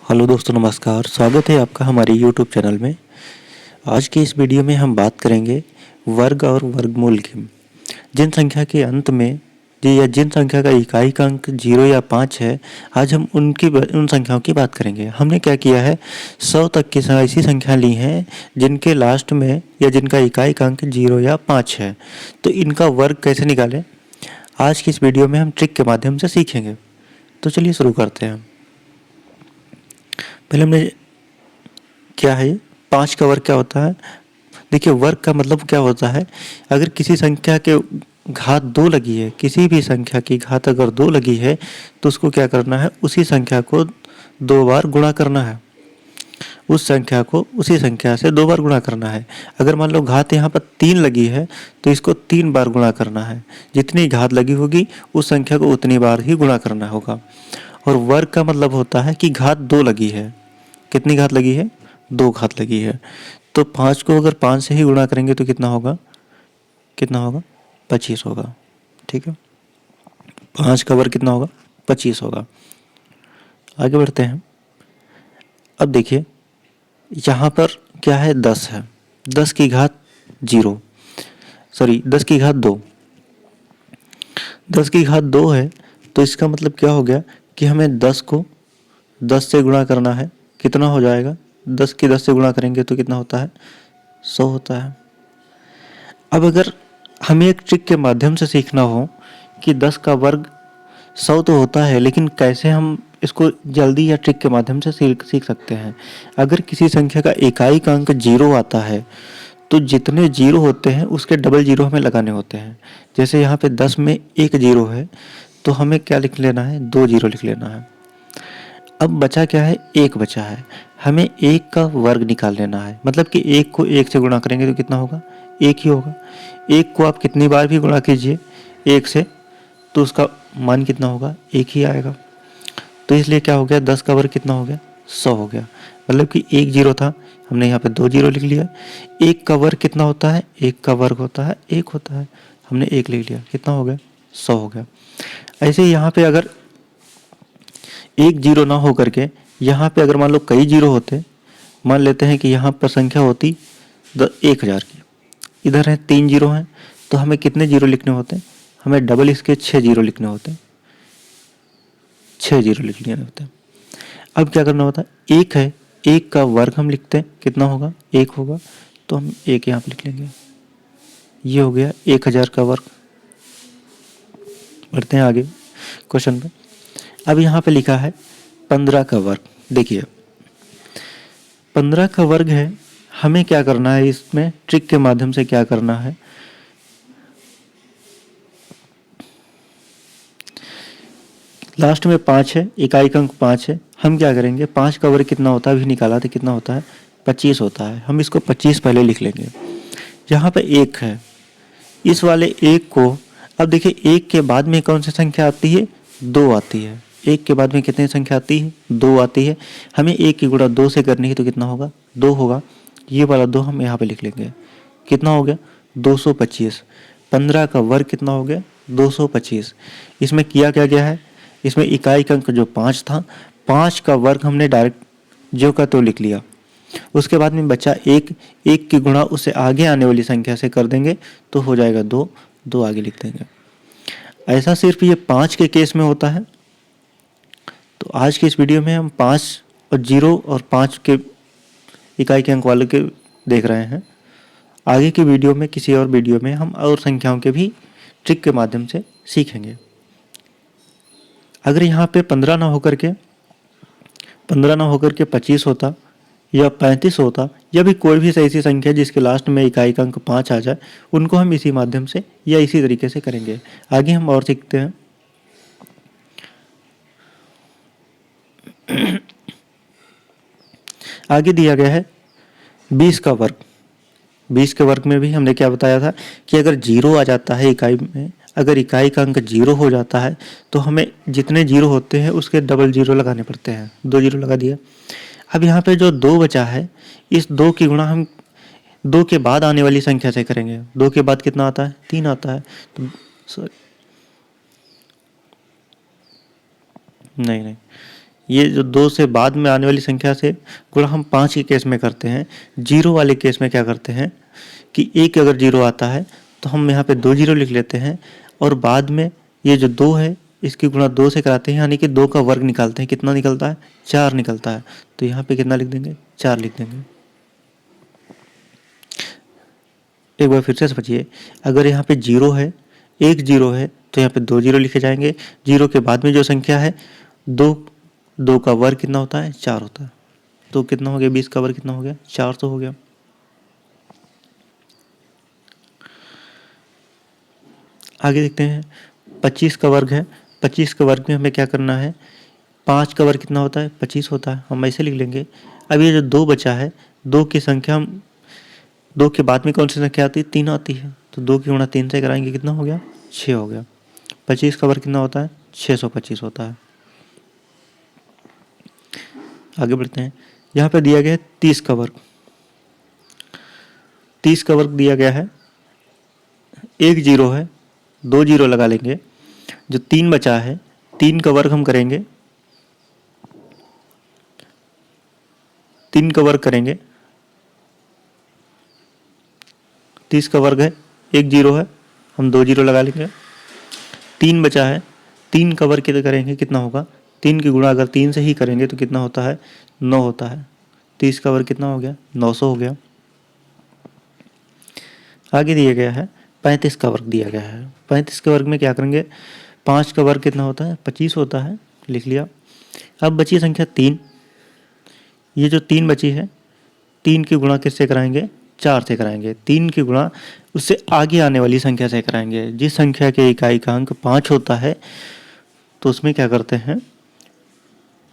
Hello दोस्तों, नमस्कार। स्वागत है आपका हमारे यूट्यूब चैनल में। आज की इस वीडियो में हम बात करेंगे वर्ग और वर्गमूल की। जिन संख्या के अंत में या जिन संख्या का इकाई का अंक 0 या 5 है, आज हम उन संख्याओं की बात करेंगे। हमने क्या किया है, 100 तक की ऐसी संख्या ली हैं जिनके लास्ट में या जिनका इकाई का अंक 0 या 5 है। तो इनका वर्ग कैसे निकालें, आज की इस वीडियो में हम ट्रिक के माध्यम से सीखेंगे। तो चलिए शुरू करते हैं। पहले हमने क्या है, 5 का वर्ग क्या होता है। देखिए, वर्ग का मतलब क्या होता है, अगर किसी संख्या के घात 2 लगी है, किसी भी संख्या की घात अगर 2 लगी है तो उसको क्या करना है, उसी संख्या को 2 बार गुणा करना है। उस संख्या को उसी संख्या से 2 बार गुणा करना है। अगर मान लो घात यहाँ पर 3 लगी है तो इसको 3 बार गुणा करना है। जितनी घात लगी होगी उस संख्या को उतनी बार ही गुणा करना होगा। और वर्ग का मतलब होता है कि घात 2 लगी है। कितनी घात लगी है, 2 घात लगी है। तो 5 को अगर 5 से ही गुणा करेंगे तो कितना होगा, 25 होगा। ठीक है, 5 का वर्ग कितना होगा, 25 होगा। आगे बढ़ते हैं। अब देखिए, यहाँ पर क्या है, 10 है। 10 की घात 10 की घात 2, 10 की घात 2 है। तो इसका मतलब क्या हो गया कि हमें 10 को 10 से गुणा करना है। कितना हो जाएगा, 10 की 10 से गुणा करेंगे तो कितना होता है, 100 होता है। अब अगर हमें एक ट्रिक के माध्यम से सीखना हो कि 10 का वर्ग 100 तो होता है, लेकिन कैसे हम इसको जल्दी या ट्रिक के माध्यम से सीख सकते हैं। अगर किसी संख्या का इकाई का अंक 0 आता है तो जितने 0 होते हैं उसके डबल 0 हमें लगाने होते हैं। जैसे यहाँ पे 10 में 1 0 है तो हमें क्या लिख लेना है, 2 0 लिख लेना है। अब बचा क्या है, 1 बचा है। हमें 1 का वर्ग निकाल लेना है। मतलब कि 1 को 1 से गुणा करेंगे तो कितना होगा, 1 ही होगा। 1 को आप कितनी बार भी गुणा कीजिए 1 से तो उसका मान कितना होगा, 1 ही आएगा। तो इसलिए क्या हो गया, 10 का वर्ग कितना हो गया, 100 हो गया। मतलब कि 1 0 था, हमने यहाँ पे 2 0 लिख लिया। 1 का वर्ग कितना होता है, 1 का वर्ग होता है 1 होता है, हमने 1 लिख लिया। कितना हो गया, 100 हो गया। ऐसे ही यहाँ पे अगर 1 0 ना हो करके यहाँ पे अगर मान लो कई 0 होते, मान लेते हैं कि यहाँ पर संख्या होती 1000 की, इधर है 3 0 हैं, तो हमें कितने 0 लिखने होते हैं, हमें डबल इसके 6 0 लिखने होते हैं। 6 0 लिख लेने होते हैं। अब क्या करना होता है, 1 है, 1 का वर्ग हम लिखते हैं, कितना होगा, 1 होगा। तो हम 1 यहाँ पे लिख लेंगे। ये हो गया 1000 का वर्ग। बढ़ते हैं आगे क्वेश्चन पे। अब यहाँ पे लिखा है 15 का वर्ग। देखिए, 15 का वर्ग है, हमें क्या करना है, इसमें ट्रिक के माध्यम से क्या करना है, लास्ट में 5 है, इकाई का अंक 5 है। हम क्या करेंगे, 5 का वर्ग कितना होता है, अभी निकाला था, कितना होता है, 25 होता है। हम इसको 25 पहले लिख लेंगे। यहाँ पे 1 है, इस वाले 1 को, अब देखिए 1 के बाद में कौन सी संख्या आती है, 2 आती है। 1 के बाद में कितनी संख्या आती है, 2 आती है। हमें 1 की गुणा 2 से करनी है तो कितना होगा, 2 होगा। ये वाला 2 हम यहाँ पे लिख लेंगे। कितना हो गया, 225। 15 का वर्ग कितना हो गया, 225। इसमें किया क्या गया है, इसमें इकाई का अंक जो 5 था, 5 का वर्ग हमने डायरेक्ट जो का तो लिख लिया। उसके बाद में बचा 1, 1 की गुणा उससे आगे आने वाली संख्या से कर देंगे तो हो जाएगा 2, 2 आगे लिख देंगे। ऐसा सिर्फ ये 5 के केस में होता है। तो आज की इस वीडियो में हम 5 और 0 और 5 के इकाई के अंक वाले के देख रहे हैं। आगे की वीडियो में, किसी और वीडियो में हम और संख्याओं के भी ट्रिक के माध्यम से सीखेंगे। अगर यहाँ पे 15 ना होकर के 25 होता या 35 होता, या भी कोई भी ऐसी संख्या जिसके लास्ट में इकाई का अंक 5 आ जाए, उनको हम इसी माध्यम से या इसी तरीके से करेंगे। आगे हम और सीखते हैं। आगे दिया गया है 20 का वर्ग। 20 के वर्ग में भी हमने क्या बताया था कि अगर 0 आ जाता है इकाई में, अगर इकाई का अंक 0 हो जाता है तो हमें जितने 0 होते हैं उसके डबल 0 लगाने पड़ते हैं। 2 0 लगा दिया। अब यहाँ पे जो 2 बचा है, इस 2 की गुणा हम 2 के बाद आने वाली संख्या से करेंगे। 2 के बाद कितना आता है, 3 आता है। तो सॉरी, नहीं, ये जो 2 से बाद में आने वाली संख्या से गुणा हम 5 के केस में करते हैं। 0 वाले केस में क्या करते हैं कि 1 अगर 0 आता है तो हम यहाँ पे 2 0 लिख लेते हैं और बाद में ये जो 2 है इसकी गुणा 2 से कराते हैं, यानी कि 2 का वर्ग निकालते हैं। कितना निकलता है? 4 निकलता है। तो यहाँ पे कितना लिख देंगे? 4 लिख देंगे। एक बार फिर से समझिए, अगर यहाँ पे 0 है, 1 0 है तो यहाँ पे 2 0 लिखे जाएंगे। 0 के बाद में जो संख्या है 2 का वर्ग कितना होता है? 4 होता है। तो कितना हो गया? 20 का वर्ग कितना हो गया? 400 हो गया। आगे देखते हैं, 25 का वर्ग है। 25 के वर्ग में हमें क्या करना है? 5 का वर्ग कितना होता है? 25 होता है। हम ऐसे लिख लेंगे। अब ये जो 2 बचा है, 2 की संख्या हम 2 के बाद में कौन सी संख्या आती है? 3 आती है। तो 2 की गुणा 3 से कराएंगे, कितना हो गया? 6 हो गया। 25 का वर्ग कितना होता है? 625 होता है। आगे बढ़ते हैं, यहाँ पे दिया गया है 30 का वर्ग। 30 का वर्ग दिया गया है, 1 0 है, 2 0 लगा लेंगे। जो 3 बचा है, 3 का वर्ग हम करेंगे, 3 का वर्ग करेंगे। 30 का वर्ग है, 1 0 है, हम 2 0 लगा लेंगे। 3 बचा है, 3 का वर्ग कितना करेंगे? कितना होगा? 3 की गुणा अगर 3 से ही करेंगे तो कितना होता है? 9 होता है। 30 का वर्ग कितना हो गया? 900 हो गया। आगे दिया गया है 35 का वर्ग दिया गया है। 35 के वर्ग में क्या करेंगे? 5 का वर्ग कितना होता है? 25 होता है। लिख लिया। अब बची संख्या 3। ये जो 3 बची है, 3 की गुणा किससे कराएंगे? 4 से कराएंगे। 3 की गुणा उससे आगे आने वाली संख्या से कराएंगे। जिस संख्या के इकाई का अंक 5 होता है तो उसमें क्या करते हैं?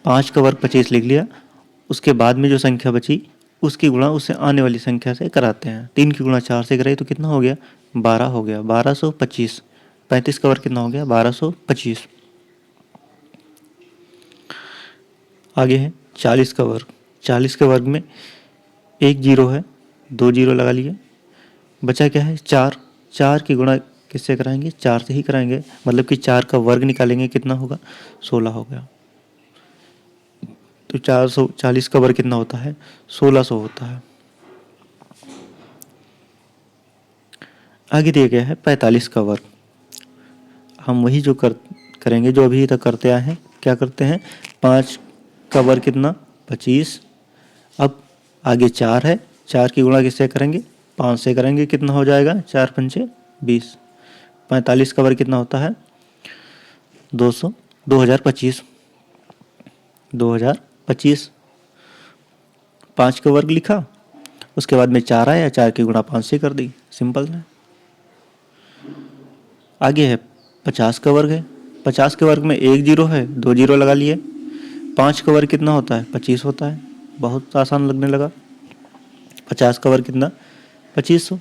5 का वर्ग 25 लिख लिया। उसके बाद में जो संख्या बची उसकी गुणा उससे आने वाली संख्या से कराते हैं। 3 की गुणा 4 से कराई तो कितना हो गया? 12 हो गया। 1225। 35 का वर्ग कितना हो गया? 1225। आगे है 40 का वर्ग। 40 के वर्ग में 1 0 है, 2 0 लगा लिए। बचा क्या है? 4। 4 की गुणा किससे कराएंगे? 4 से ही कराएंगे, मतलब कि 4 का वर्ग निकालेंगे, कितना होगा? 16 हो गया। तो 440 का वर्ग कितना होता है? 1600 होता है। आगे दिया गया है 45 का वर्ग। हम वही जो करेंगे जो अभी तक करते आए हैं। क्या करते हैं? 5 का वर्ग कितना? 25। अब आगे 4 है, 4 की गुणा किससे करेंगे? 5 से करेंगे, कितना हो जाएगा? 4 पंचे 20। 45 का वर्ग कितना होता है? 200। 2025। 2025। 5 का वर्ग लिखा, उसके बाद में 4 आया, 4 की गुणा 5 से कर दी। सिंपल है। आगे है 50 का वर्ग है। 50 के वर्ग में 1 0 है, 2 0 लगा लिए। 5 का वर्ग कितना होता है? 25 होता है। बहुत आसान लगने लगा। 50 का वर्ग कितना? 2500।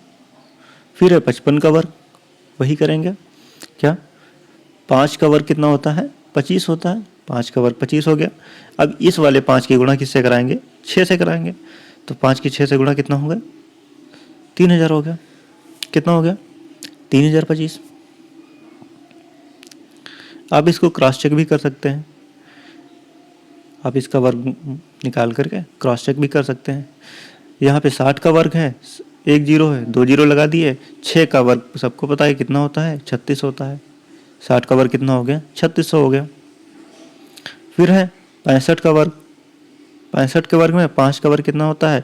फिर है 55 का वर्ग, वही करेंगे। क्या? 5 का वर्ग कितना होता है? 25 होता है। 5 का वर्ग 25 हो गया। अब इस वाले 5 की गुणा किससे कराएंगे? 6 से कराएंगे। तो 5 की 6 से गुणा कितना होगा? 3000 हो गया। कितना हो गया? 3025। आप इसको क्रॉस चेक भी कर सकते हैं। आप इसका वर्ग निकाल करके क्रॉस चेक भी कर सकते हैं। यहाँ पे 60 का वर्ग है, 1 0 है, 2 0 लगा दिए। 6 का वर्ग सबको पता है कितना होता है? 36 होता है। 60 का वर्ग कितना हो गया? 3600 हो गया। फिर है 65 का वर्ग। 65 के वर्ग में 5 का वर्ग कितना होता है?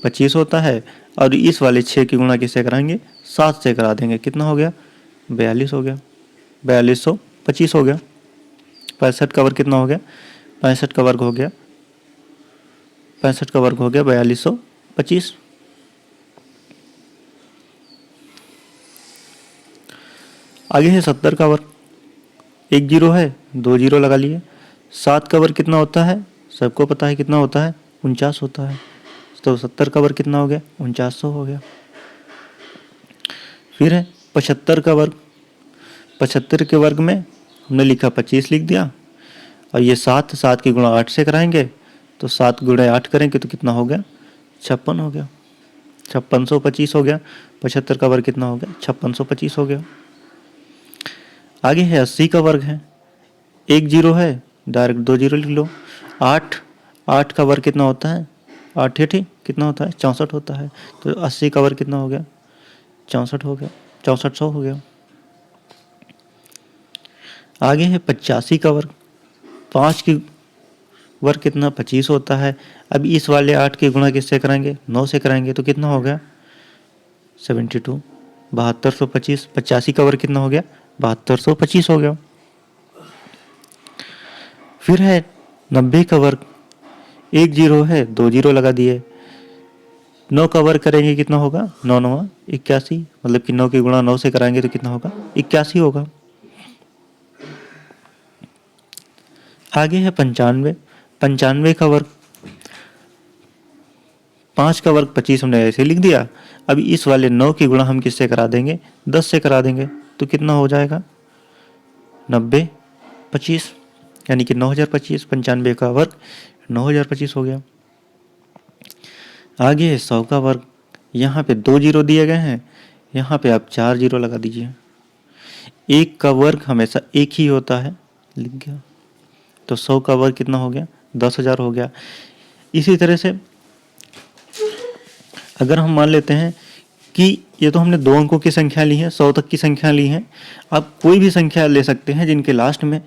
25 होता है। और इस वाले 6 की गुणा किससे कराएंगे? 7 से करा देंगे। कितना हो गया? 42 हो गया। 4225 हो गया। 65 का वर्ग कितना हो गया? 65 का वर्ग हो गया 4225। आगे है 70 का वर्ग। 1 0 है, 2 0 लगा लिए। 7 का वर्ग कितना होता है? सबको पता है कितना होता है? 49 होता है। तो 70 का वर्ग कितना हो गया? 4900 हो गया। फिर है 75 का वर्ग। 75 के वर्ग में हमने लिखा 25 लिख दिया। और ये 7 की गुणा 8 से कराएंगे, तो 7 गुणा 8 करेंगे तो कितना हो गया? 56 हो गया। 5625 हो गया। 75 का वर्ग कितना हो गया? 5625 हो गया। आगे है 80 का वर्ग है। 1 0 है, डायरेक्ट 2 0 लिख लो। 8, 8 का वर्ग कितना होता है? 8 ठीक कितना होता है? 64 होता है। तो 80 का वर्ग कितना हो गया? 64 हो गया, 6400 हो गया। आगे है 85 का वर्ग। 5 की वर्ग कितना? 25 होता है। अब इस वाले 8 की गुणा किससे कराएंगे? 9 से कराएंगे, तो कितना हो गया? 72। 7225। 85 का वर्ग कितना हो गया? 7225 हो गया। फिर है 90 का वर्ग। 1 जीरो है, 2 जीरो लगा दिए। 9 का वर्ग करेंगे कितना होगा? 9 9 81, मतलब कि 9 की गुणा 9 से कराएंगे तो कितना होगा? 81 होगा। आगे है 95। 95 का वर्ग। 5 का वर्ग 25 हमने ऐसे लिख दिया। अब इस वाले 9 की गुणा हम किससे करा देंगे? 10 से करा देंगे, तो कितना हो जाएगा? 90 25, यानी कि 9025। 95 का वर्ग 9025 हो गया। आगे है 100 का वर्ग। यहाँ पे 2 जीरो दिए गए हैं, यहाँ पे आप 4 जीरो लगा दीजिए। 1 का वर्ग हमेशा 1 ही होता है, लिख गया। तो 100 का वर्ग कितना हो गया? 10,000 हो गया। इसी तरह से अगर हम मान लेते हैं कि ये तो हमने 2 अंकों की संख्या ली है, 100 तक की संख्या ली है। आप कोई भी संख्या ले सकते हैं जिनके लास्ट में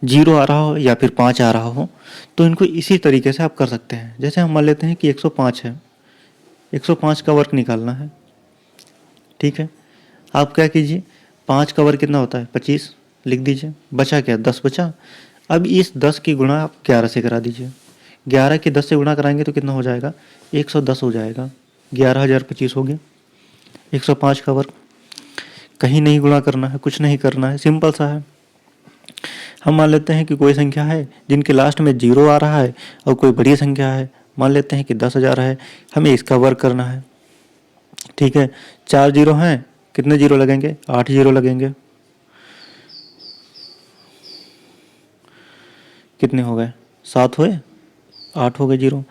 0 आ रहा हो या फिर 5 आ रहा हो, तो इनको इसी तरीके से आप कर सकते हैं। जैसे हम मान लेते हैं कि 105 है, 105 का वर्ग निकालना है, ठीक है। आप क्या कीजिए, 5 का वर्ग कितना होता है? 25 लिख दीजिए। बचा क्या? 10 बचा। अब इस 10 की गुणा आप 11 से करा दीजिए। 11 की 10 से गुणा कराएंगे तो कितना हो जाएगा? 110 हो जाएगा। 11,025 हो गया। 105 का वर्ग कहीं नहीं गुणा करना है, कुछ नहीं करना है, सिंपल सा है। हम मान लेते हैं कि कोई संख्या है जिनके लास्ट में 0 आ रहा है और कोई बड़ी संख्या है, मान लेते हैं कि 10,000 है, हमें इसका वर्ग करना है, ठीक है। 4 जीरो हैं, कितने जीरो लगेंगे? 8 जीरो लगेंगे। कितने हो गए? 7 हुए, 8 हो गए जीरो।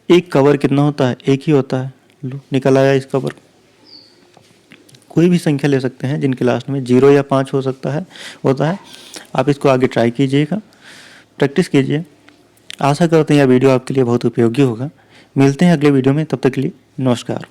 1 का वर्ग कितना होता है? 1 ही होता है। लो निकल आया इसका वर्ग। कोई भी संख्या ले सकते हैं जिनके लास्ट में 0 या 5 हो सकता है, होता है। आप इसको आगे ट्राई कीजिएगा, प्रैक्टिस कीजिए। आशा करते हैं यह वीडियो आपके लिए बहुत उपयोगी होगा। मिलते हैं अगले वीडियो में, तब तक के लिए नमस्कार।